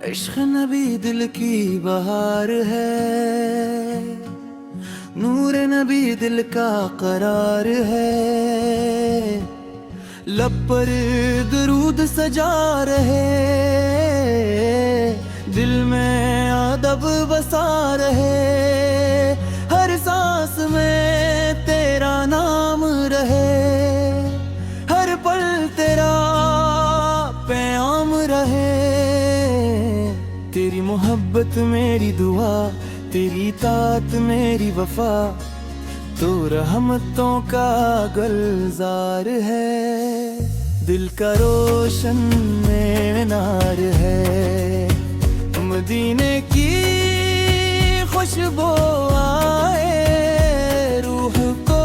इश्क नबी दिल की बहार है, नूर नबी दिल का करार है। लब पर दरूद सजा रहे, दिल में अदब बसा रहे। हर सांस में तेरा नाम रहे, हर पल तेरा पैगाम रहे। तेरी मोहब्बत मेरी दुआ, तेरी तात मेरी वफा, तो रहमतों का गुलजार है। दिल का रोशन मीनार है, मदीने की खुशबू आए, रूह को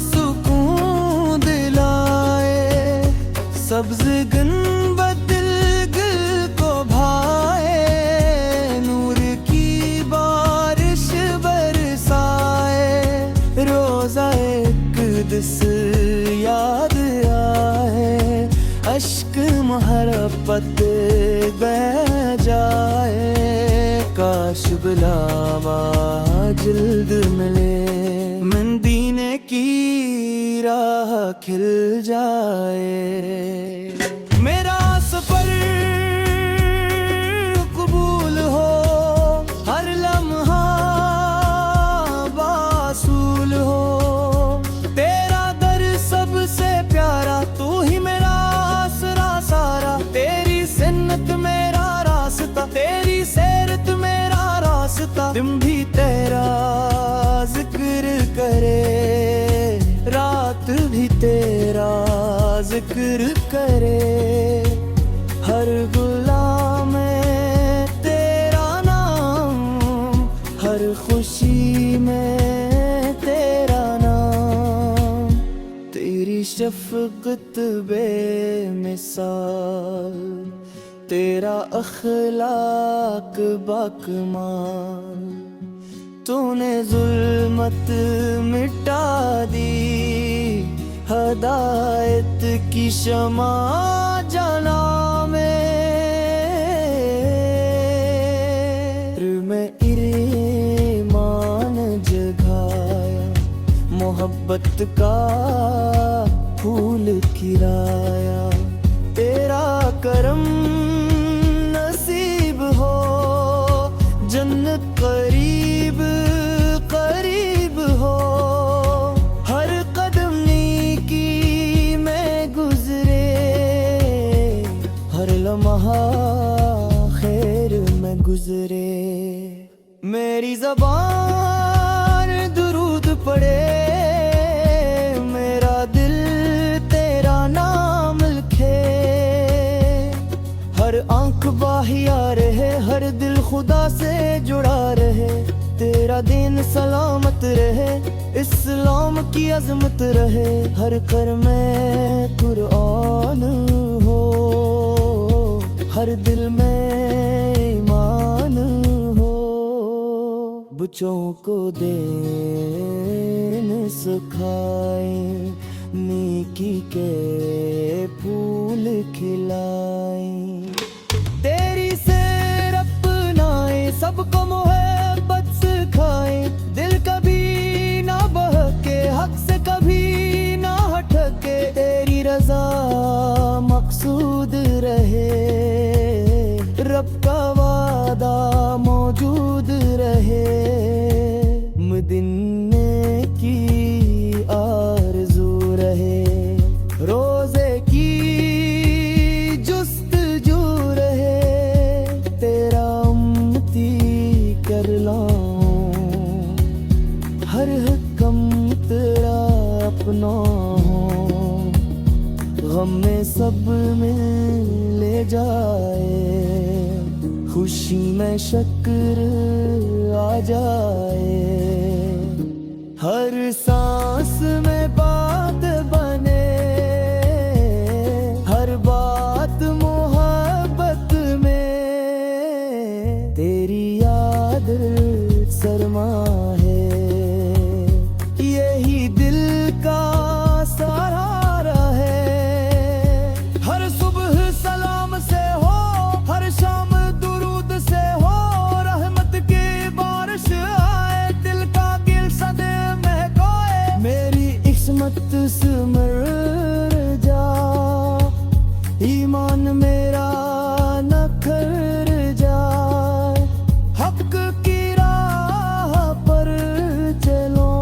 सुकून दिलाए। सब्ज गुंबद दिल को भाए, नूर की बारिश बरसाए। रोज़ा क़ुद्स याद आए, अश्क मोहब्बत बह जाए। काश बुलावा जल्द मिले, मदीने की राह खिल जाए। मेरा सफर कबूल हो, हर लम्हा बासूल हो। तेरा दर सबसे प्यारा, तू ही मेरा आसरा सारा। तेरी सिन्नत मेरा रास्ता, तेरी सैरत मेरा रास्ता। दिन भी तेरा जिक्र करे, रात भी तेरा जिक्र करे। हर गुलाम में तेरा नाम, हर खुशी में तेरा नाम। तेरी शफ़क़त बेमिसाल, तेरा अखलाक बाकमाल। तूने जुल्मत मिटा दी, हदायत की शमा जला में ईमान जगाया। मोहब्बत का फूल खिलाया। तेरा करम नसीब हो, जन्नत करीब करीब हो। हर कदम नेकी में गुजरे, हर लम्हा खैर में गुजरे। मेरी ज़बान दुरूद पढ़े, मेरा दिल तेरा नाम लिखे। हर आंख बाहिया रहे, हर दिल खुदा से जुड़ा रहे। तेरा दिन सलामत रहे, इस्लाम की अजमत रहे। हर कर में कुरान हो, हर दिल में ईमान हो। बच्चों को देन सिखाए, नेकी के फूल खिलाए। तेरी सैर अपनाए, सबको मोहब्बत सिखाए। दिल कभी ना बहके, हक से कभी ना हटके। तेरी रजा मकसूद रहे, रब का वादा मौजूद रहे। मदीने की आरज़ू रहे, रोज़े की जुस्तजू रहे। तेरा उम्मती कर लाऊं, हर हुक्म तेरा अपना हो। गम में सब में ले जाए, खुशी में शक्र आ जाए। हर सांस में बात बने, हर बात मोहब्बत में। तेरी याद सरमा है, यही दिल का सहारा है। हर सुबह सलाम से हो, हर शाम दुरूद ईमान मेरा न खर जाए, हक की राह पर चलो,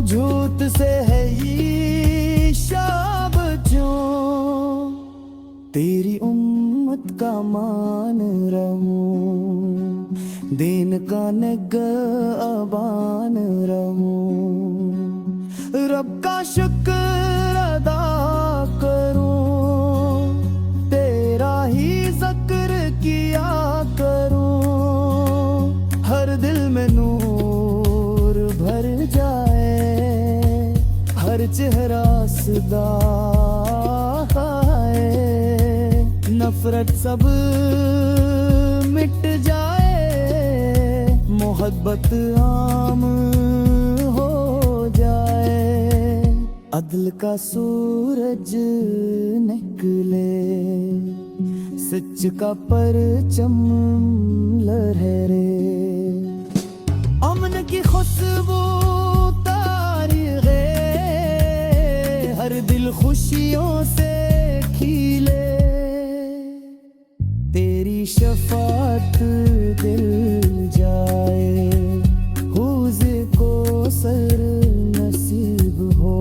झूठ से है ये शाब क्यों, तेरी उम्मत का मान रहूं, दीन का निगहबान रहूं, रब का शुक्र अदा करूं, तेरा ही जिक्र किया करूं, हर दिल में नूर भर जाए, हर चेहरा सदा है, नफरत सब मिट जाए, मोहब्बत आम हो जाए, अदल का सूरज निकले, सच का परचम लहरे, अमन की खुशबू तारी गे, हर दिल खुशियों से खिले, तेरी शफात दिल जाए, हुज़े को सर नसीब हो,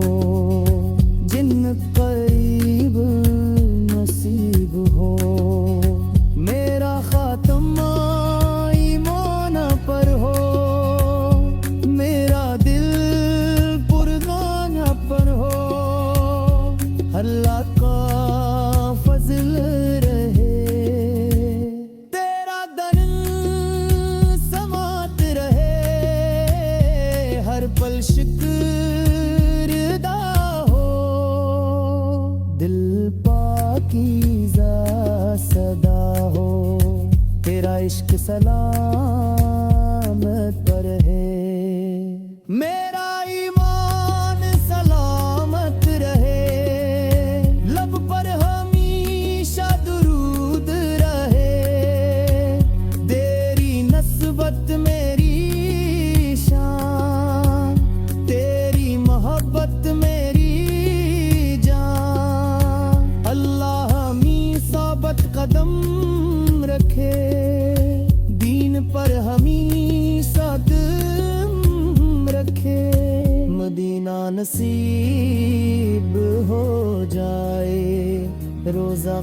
जिन करीब नसीब हो, मेरा खात्मा ईमान पर हो, मेरा दिल पुरगाना पर हो, अल्लाह का फजल रहे, तेरा दर समात रहे, हर पल शुक्रदा हो, दिल पाकीज़ा सदा हो, तेरा इश्क सलामत पर है, मेरा ईमान सलामत रहे, लब पर हमेशा दुरूद रहे, तेरी नस्बत मेरी शान, तेरी मोहब्बत मेरी जान, अल्लाह हमें साबत कदम रखे, दीन पर हमें सदम रखे, मदीना नसीब हो जाए, रोजा